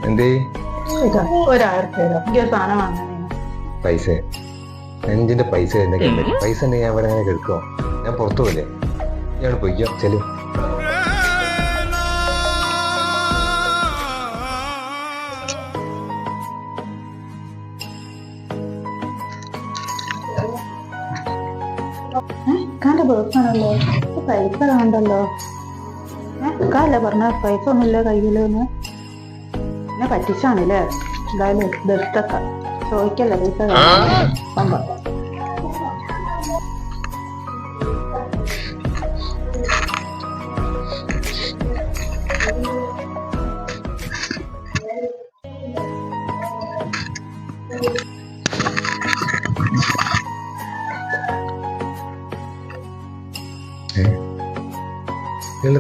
എന്തേ സാധനം വാങ്ങാൻ പൈസ അഞ്ചിന്റെ പൈസ എന്തെങ്കിലും പൈസ ഉണ്ടെങ്കിൽ ഞാൻ അവിടെ അങ്ങനെ കേൾക്കോ? ഞാൻ പുറത്തു പോലെ ഞാൻ പോയിക്കോ ചെലു. ഇക്കാന്റെ ബേർസാണല്ലോ, പൈസ വേണ്ടല്ലോ. ഇക്കല്ലേ പറഞ്ഞ പൈസ ഒന്നുമില്ല കയ്യിലെന്ന്. എന്നെ പറ്റിച്ചാണല്ലേ. എന്തായാലും ഇതെടുത്തക്ക ചോദിക്കല്ലേ പൈസ വേണ്ട.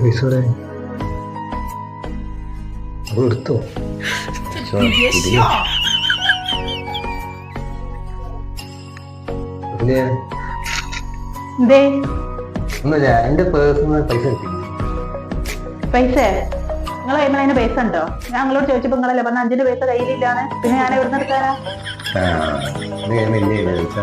പൈസ അപ്പൊ എടുത്തോ? ഒന്നുമില്ല, എന്റെ പേഴ്സണൽ പൈസ കിട്ടില്ല. പൈസ നിങ്ങളെ കയ്യിൽ പൈസ ഉണ്ടോ? ഞാൻ നിങ്ങളോട് ചോദിച്ചപ്പോ നിങ്ങളല്ലേ പറഞ്ഞ 5 പൈസ കയ്യിലില്ലാന്ന്. പിന്നെ ഞാൻ എവിടെ നിന്ന് എടുക്കാനാ? ആ, പൈസ